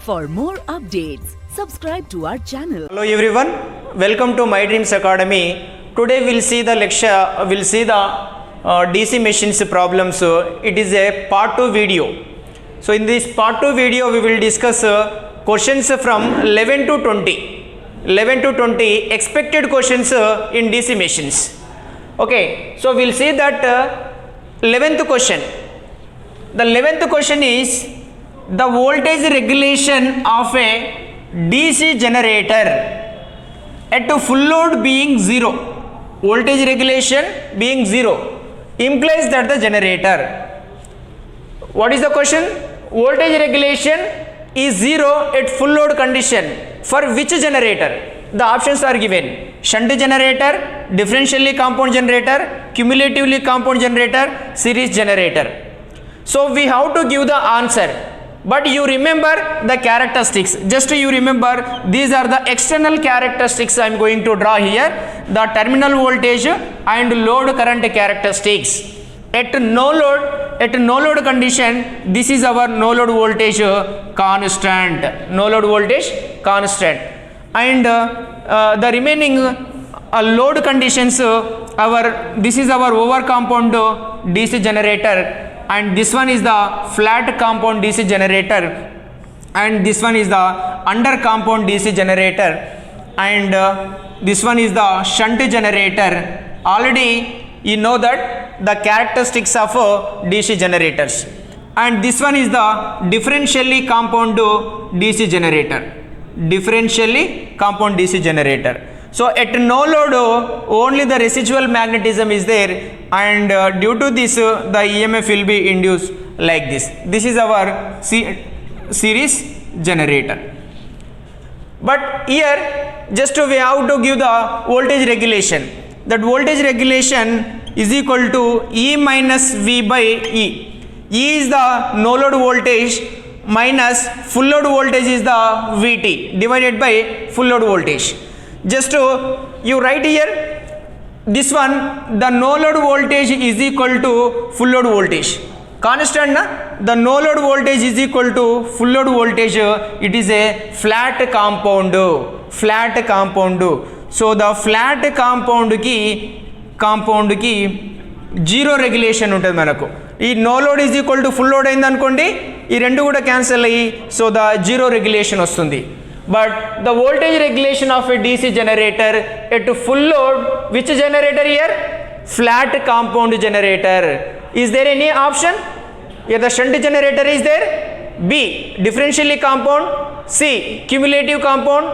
For more updates, subscribe to our channel. Hello everyone, welcome to My Dreams Academy. Today we'll see the lecture, we'll see the DC machines problems. It is a part 2 video. So in this part 2 video we will discuss questions from 11 to 20. 11 to 20 expected questions in DC machines. Okay, so we'll see that 11th question. The 11th question is the voltage regulation of a DC generator at full load being 0. Voltage regulation being 0 implies that the generator. What is the question? Voltage regulation is 0 at full load condition for which generator? The options are given: shunt generator, differentially compound generator, cumulatively compound generator, series generator. So we have to give the answer, but you remember the characteristics. Just you remember, these are the external characteristics I am going to draw here: the terminal voltage and load current characteristics. At no load condition, this is our no load voltage constant. No load voltage constant, and the remaining load conditions, this is our over compound DC generator, and this one is the flat compound DC generator, and this one is the under compound DC generator, and this one is the shunt generator. Already you know that the characteristics of DC generators, and this one is the differentially compound DC generator. Differentially compound DC generator. So at no load only the residual magnetism is there, and due to this the EMF will be induced like this. This is our series generator. But here just we have to give the voltage regulation. That voltage regulation is equal to E minus V by E. E is the no load voltage minus full load voltage is the VT divided by full load voltage. Just you write here this one, the no load voltage is equal to full load voltage. Constant na? The no load voltage is equal to full load voltage. It is a flat compound. Flat compound. So the flat compound ki zero regulation ఉంటుంది మనకు. ఈ no load is equal to full load అయింది అనుకోండి, ఈ రెండు కూడా cancel అయ్యి so the zero regulation వస్తుంది. But the voltage regulation of a DC generator at full load, which generator here? Flat compound generator. Is there any option? The shunt generator is there. B differentially compound, C cumulative compound,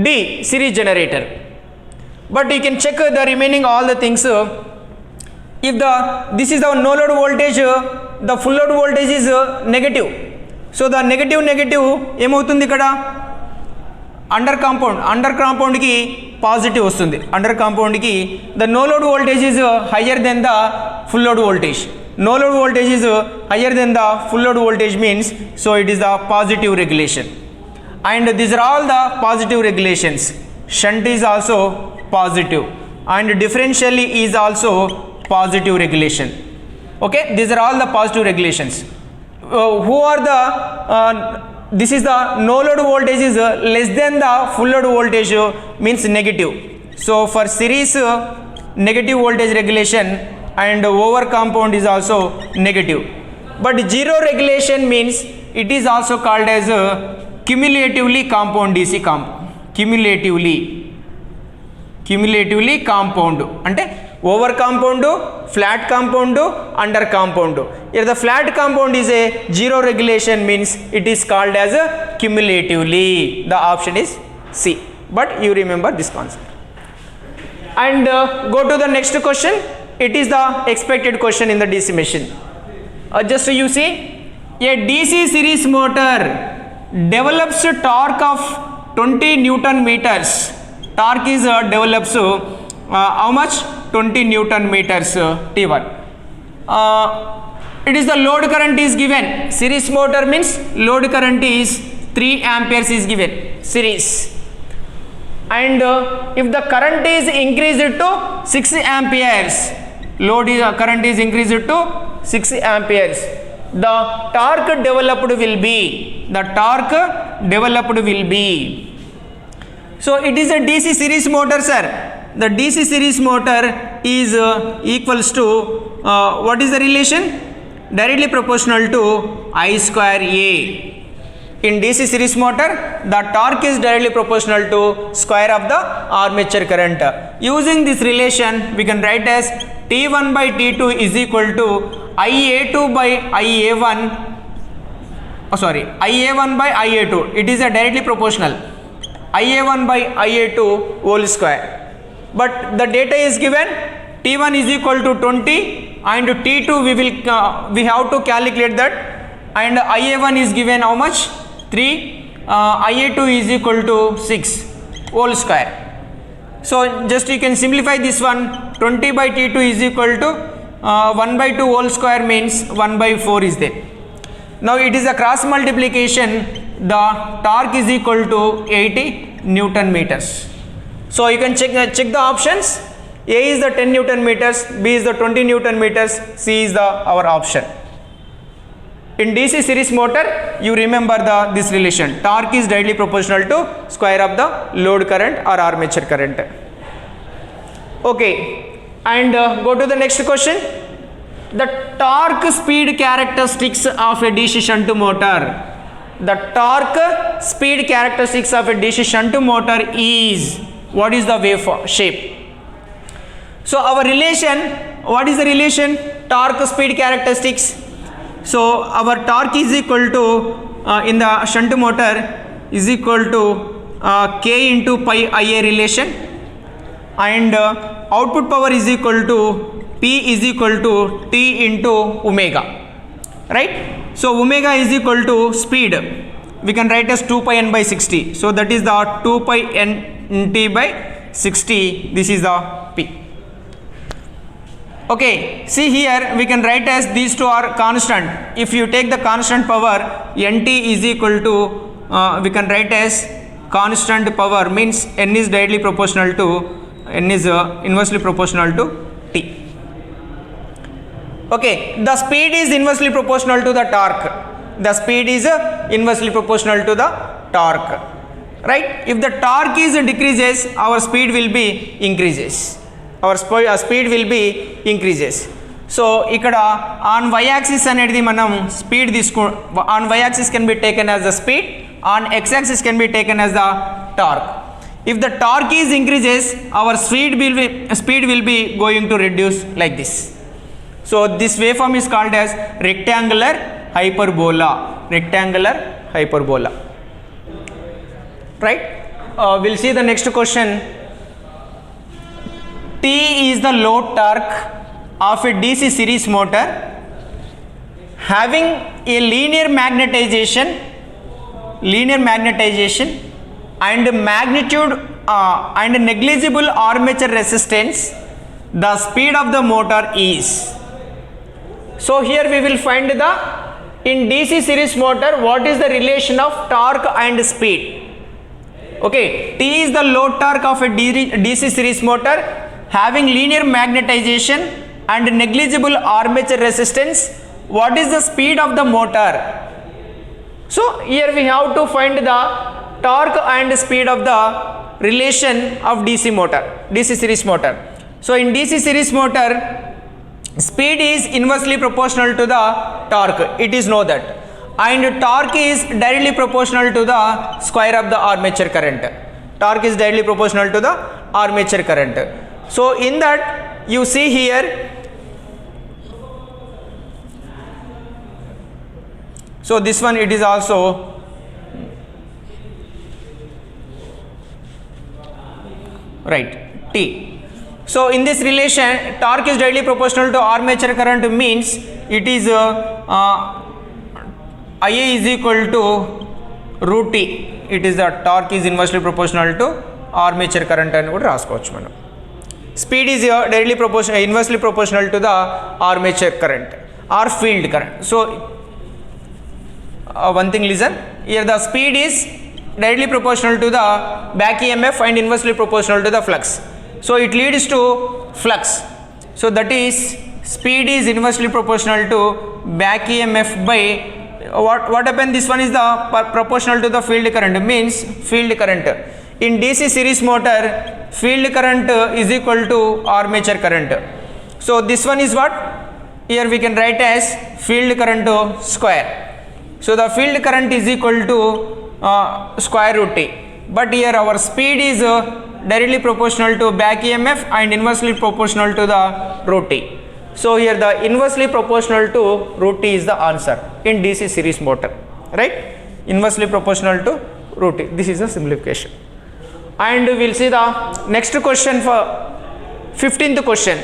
D series generator. But you can check the remaining all the things. If this is the no load voltage, the full load voltage is negative. So the negative ఏమవుతుంది ఇక్కడ? Under compound కి positive వస్తుంది. Under compound కి the no load voltage is higher than the full load voltage. No load voltage is higher than the full load voltage means, so it is the positive regulation. And these are all the positive regulations. Shunt is also positive, and differentially is also positive regulation. Okay, these are all the positive regulations. Who are the this is the no load voltage is less than the full load voltage means negative. So for series negative voltage regulation, and over compound is also negative. But zero regulation means it is also called as cumulatively compound DC compound. Cumulatively compound అంటే over compound, flat compound, under compound. If the flat compound is a zero regulation means it is called as a cumulatively. The option is C. But you remember this concept. And go to the next question. It is the expected question in the DC machine. Just you see, a DC series motor develops torque of 20 Newton meters. Torque is develops how much? 20 Newton meters T1. It is the load current is given. Series motor means load current is 3 amperes is given, series. And if the current is increased to 6 amperes, current is increased to 6 amperes, the torque developed will be developed will be. So it is a DC series motor, sir. The DC series motor is equals to what is the relation? Directly proportional to I square A. In DC series motor, the torque is directly proportional to square of the armature current. Using this relation, we can write as T1 by T2 is equal to IA2 by IA1. IA1 by IA2. It is a directly proportional. IA1 by IA2 whole square. But the data is given T1 is equal to 20 and T2 we have to calculate that, and IA1 is given how much? 3. IA2 is equal to 6 whole square. So just you can simplify this one. 20 by T2 is equal to 1 by 2 whole square means 1 by 4 is there. Now it is a cross multiplication. The torque is equal to 80 Newton meters. So you can check the options. A is the 10 Newton meters, B is the 20 Newton meters, C is our option. In DC series motor, you remember this relation. Torque is directly proportional to square of the load current or armature current. Okay, and go to the next question. The torque speed characteristics of a DC shunt motor. The torque speed characteristics of a DC shunt motor is, what is the wave shape? So our relation, what is the relation? Torque speed characteristics. So our torque is equal to in the shunt motor is equal to K into pi Ia relation, and output power is equal to P is equal to T into omega, right? So omega is equal to speed, we can write as 2 pi n by 60. So that is the 2 pi n t by 60. This is the P. Okay, see here we can write as these two are constant. If you take the constant power, nt is equal to we can write as constant power means n is directly proportional to n is inversely proportional to t. Okay, the speed is inversely proportional to the torque. The speed is inversely proportional to the torque, right? If the torque is decreases, our speed will be increases. Our speed will be increases. So ikkada on y axis anedi manam speed on y axis can be taken as the speed, on x axis can be taken as the torque. If the torque is increases, our speed will be going to reduce like this. So this waveform is called as rectangular hyperbola. Rectangular hyperbola. Right? We'll see the next question. T is the load torque of a DC series motor having a linear magnetization and magnitude and negligible armature resistance. The speed of the motor is. So here we will find in DC series motor what is the relation of torque and speed. Okay, T is the load torque of a DC series motor having linear magnetization and negligible armature resistance. What is the speed of the motor? So here we have to find the torque and speed of the relation of DC series motor. So in DC series motor, speed is inversely proportional to the torque. It is know that, and torque is directly proportional to the square of the armature current. Torque is directly proportional to the armature current. So in that you see here, so this one it is also right T. So in this relation, torque is directly proportional to armature current means it is Ia is equal to root T. It is the torque is inversely proportional to armature current and raskochu manam. Speed is directly proportional, inversely proportional to the armature current or field current. So one thing, listen here, the speed is directly proportional to the back EMF and inversely proportional to the flux. So it leads to flux. So that is speed is inversely proportional to back EMF by what happened, this one is the proportional to the field current, means field current. In DC series motor, field current is equal to armature current. So this one is what? Here we can write as field current square. So the field current is equal to square root T. But here our speed is directly proportional to back EMF and inversely proportional to the root T. So here the inversely proportional to root T is the answer in DC series motor, right? Inversely proportional to root T. This is a simplification. And we will see the next question for 15th question.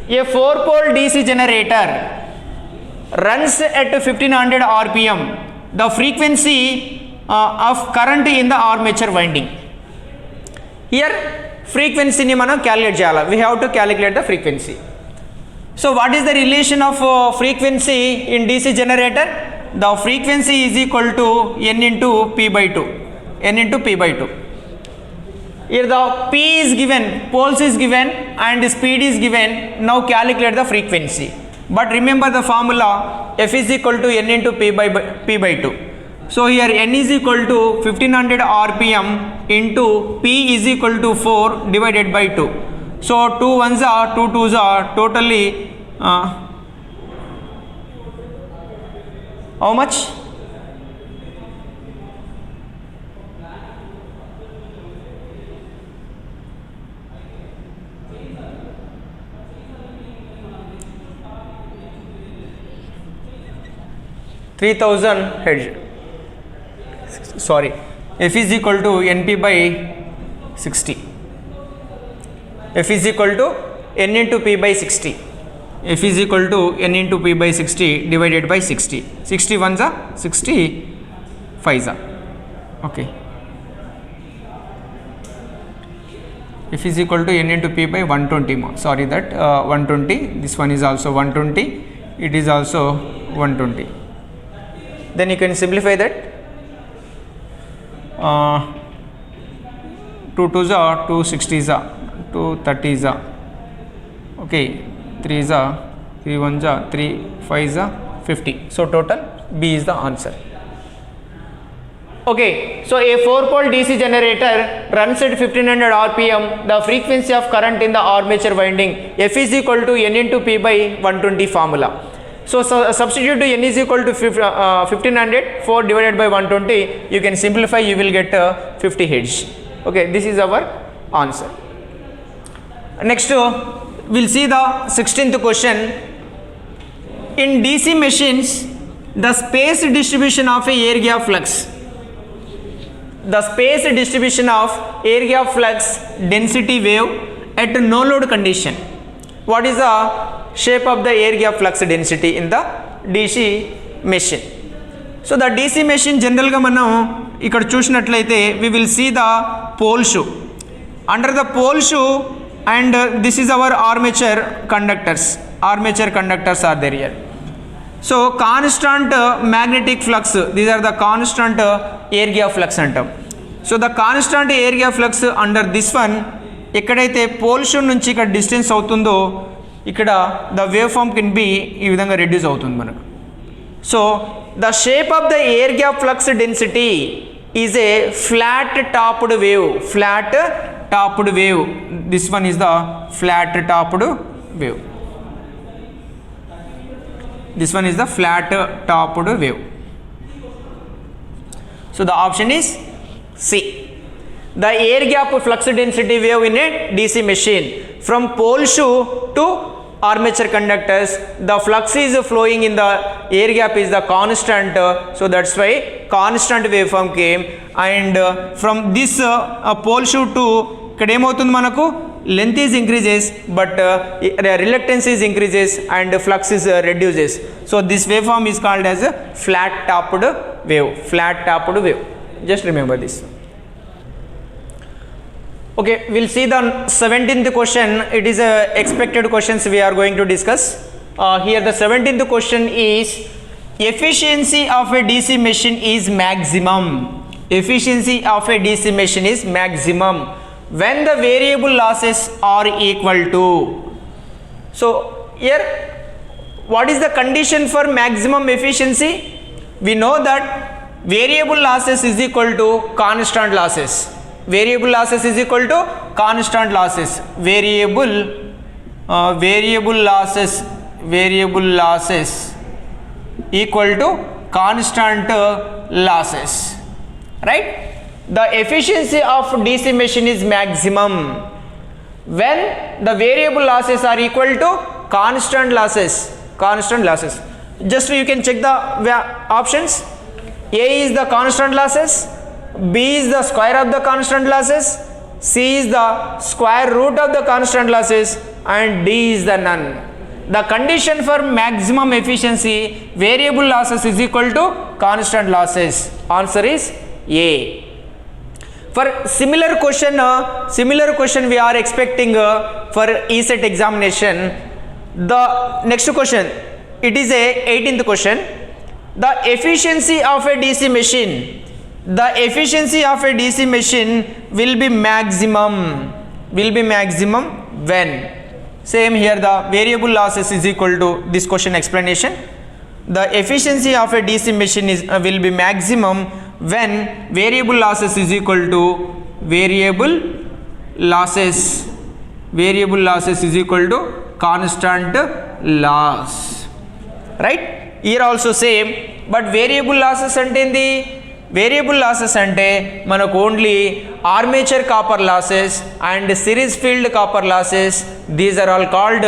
A 4-pole DC generator runs at 1500 RPM. The frequency of current in the armature winding. Here frequency ni manam calculate cheyala. We have to calculate the frequency. So what is the relation of frequency in DC generator? The frequency is equal to N into P by 2. N into P by 2. Here the P is given, poles is given and speed is given. Now calculate the frequency. But remember the formula, F is equal to N into P by 2. So here N is equal to 1500 RPM into P is equal to 4 divided by 2. So 2 ones are 2 twos are totally how much? Hertz. Sorry, F is equal to NP by 60. F is equal to N into P by 60. F is equal to N into P by 60 divided by 60. 60 ones are 60 5s are. Okay. F is equal to N into P by 120 more. Sorry that 120. This one is also 120. It is also 120. Then you can simplify that. 2 2s are 2 60s are 2 30s are. Okay, 3s are 3 1s are 3 5s are 50. So total B is the answer. Okay, so a 4-pole DC generator runs at 1500 RPM. The frequency of current in the armature winding, F is equal to N into P by 120 formula. So substitute to N is equal to 1500, 4 divided by 120, you can simplify, you will get 50 Hertz. Okay, this is our answer. Next, we'll see the 16th question. In DC machines, the space distribution of a air gap flux. The space distribution of air gap flux density wave at no load condition. What is the shape of the air gap flux density in the DC machine? So the DC machine general ga manam ikkada chusinattlaithe we will see the pole shoe. Under the pole shoe and this is our armature conductors. Armature conductors are there here. So constant magnetic flux, these are the constant air gap flux antam. So the constant air gap flux under this one ekkadaithe pole shoe nunchi ikkada distance avutundo ikkada the waveform can be ee vidhanga reduce avutundi manaku. So the shape of the air gap flux density is a flat topped wave. Flat topped wave. This one is the flat topped wave. This one is the flat topped wave. So the option is C. The air gap flux density wave in a DC machine from pole shoe to armature conductors, the flux is flowing in the air gap is the constant, so that's why constant waveform came. And from this pole shoe to ikkada em avutundi manaku length is increases but reluctance is increases and flux is reduces. So this waveform is called as a flat topped wave. Flat topped wave. Just remember this. Okay, we'll see the 17th question. It is expected questions we are going to discuss. Here the 17th question is efficiency of a DC machine is maximum. Efficiency of a DC machine is maximum when the variable losses are equal to. So here what is the condition for maximum efficiency? we know that variable losses is equal to constant losses. Variable losses is equal to constant losses. Variable losses equal to constant losses, right? The efficiency of DC machine is maximum when the variable losses are equal to constant losses. Just you can check the options. A is the constant losses, B is the square of the constant losses, C is the square root of the constant losses, and D is the none. The condition for maximum efficiency, variable losses is equal to constant losses. Answer is A. For similar question we are expecting for ESET examination. The next question, it is a 18th question. The efficiency of a DC machine will be maximum when? Same here, the variable losses is equal to this question explanation. The efficiency of a DC machine will be maximum when variable losses is equal to is equal to constant loss, right? Here also same, but variable losses ante endi? Variable losses ante manaku only armature copper losses and series field copper losses, these are all called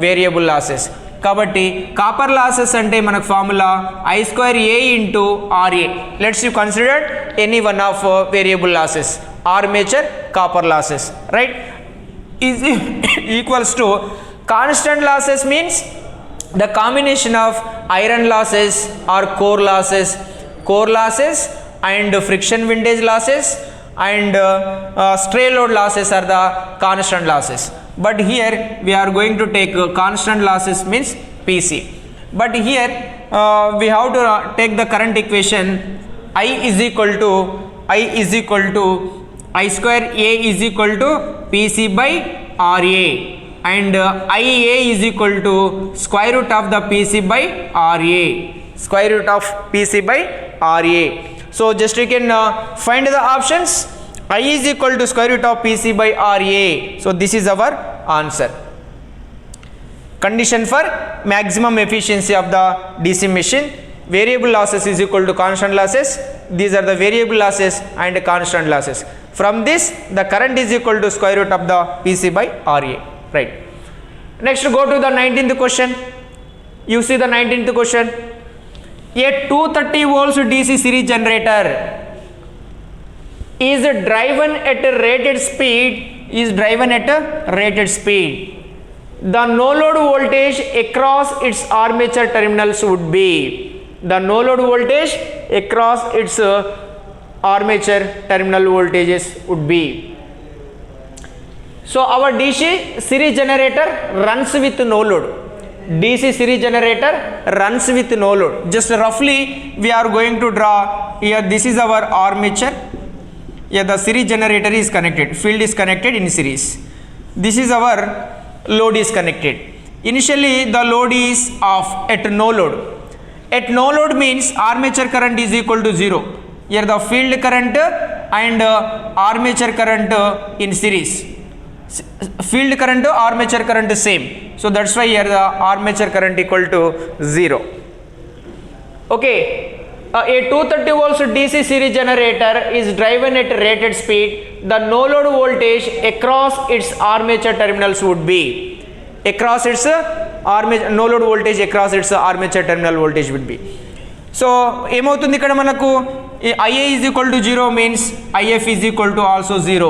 variable losses. కాబట్టి copper losses అంటే మనకు formula I square A into RA. Let's you consider any one of variable losses, armature copper losses, right, is equals to constant losses means the combination of iron losses or core losses and friction windage losses and stray load losses are the constant losses. But here we are going to take constant losses means PC. But here we have to take the current equation. I is equal to I square A is equal to PC by RA, and IA is equal to square root of the PC by RA. So just you can find the options. I is equal to square root of PC by RA. So this is our answer. Condition for maximum efficiency of the DC machine, variable losses is equal to constant losses. These are the variable losses and constant losses. From this, the current is equal to square root of the PC by RA. Right. Next, go to the 19th question. You see the 19th question. A 230 volts DC series generator is driven at a rated speed. The no load voltage across its armature terminals would be. The no load voltage across its armature terminal voltages would be. So our DC series generator runs with no load. DC series generator runs with no load. Just roughly we are going to draw here. This is our armature. Here the series generator is connected. Field is connected in series. This is our load is connected. Initially the load is off at no load. At no load means armature current is equal to 0. Here the field current and armature current in series. Field current to armature current is same. So that's why here the armature current equal to 0. Okay. A 230 volts DC series generator is driven at rated speed. The no load voltage across its armature terminals would be. No load voltage across its armature terminal voltage would be. So ఏమవుతుంది ఇక్కడ మనకు IA is equal to 0 means IF is equal to also 0.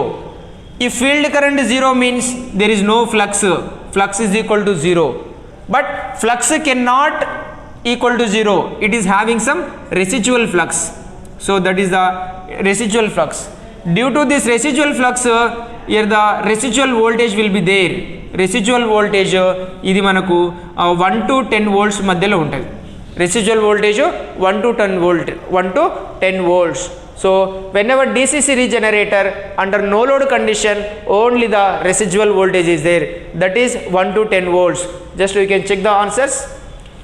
If field current 0 means there is no flux is equal to 0. But flux cannot equal to 0. It is having some residual flux. So that is the residual flux. Due to this residual flux, here the residual voltage will be there. Residual voltage ఇది మనకు 1 to 10 volts మధ్యలో ఉంటుంది. Residual voltage 1 to 10 volts. So whenever DC series generator under no load condition, only the residual voltage is there, that is 1 to 10 volts. Just you can check the answers.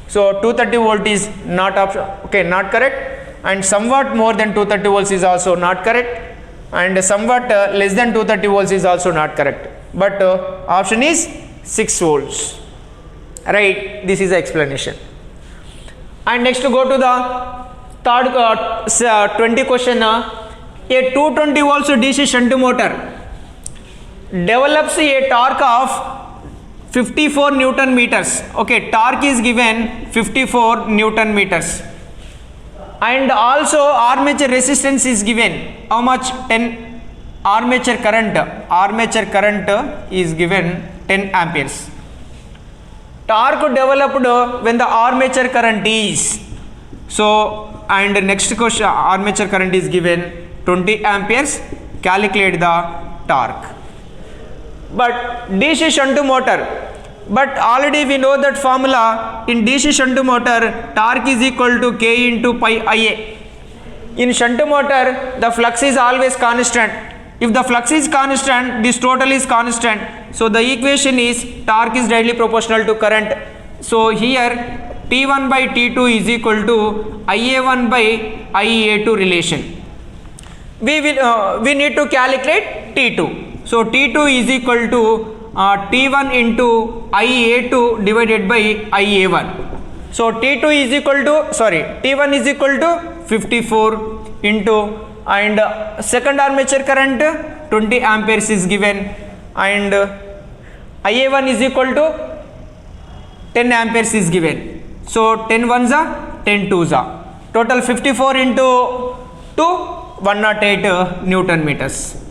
So 230 volt is not option, okay, not correct, and somewhat more than 230 volts is also not correct, and somewhat less than 230 volts is also not correct, but option is 6 volts, right? This is the explanation. And next go to the third 20 question. A 220 volts DC shunt motor develops a torque of 54 Newton meters. Okay, torque is given 54 Newton meters, and also armature resistance is given. How much? 10. Armature current is given 10 amperes. Torque developed when the armature current is, so, and next question, armature current is given 20 amperes, calculate the torque. But DC shunt motor, but already we know that formula in DC shunt motor, torque is equal to K into pi Ia. In shunt motor, the flux is always constant. If the flux is constant, this total is constant. So the equation is torque is directly proportional to current. So here T1 by T2 is equal to Ia1 by Ia2 relation. We need to calculate T2. So T2 is equal to T1 into Ia2 divided by Ia1. So T2 is equal to, T1 is equal to 54 into, and second armature current 20 amperes is given, and Ia1 is equal to 10 amperes is given. So 10 ones are 10 twos are. Total 54 into 2, 108 Newton meters.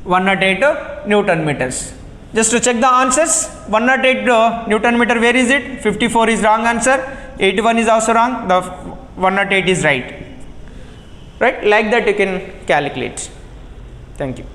108 Newton meters. Just to check the answers, 108 Newton meter, where is it? 54 is wrong answer, 81 is also wrong, the 108 is right. Right, like that you can calculate. Thank you.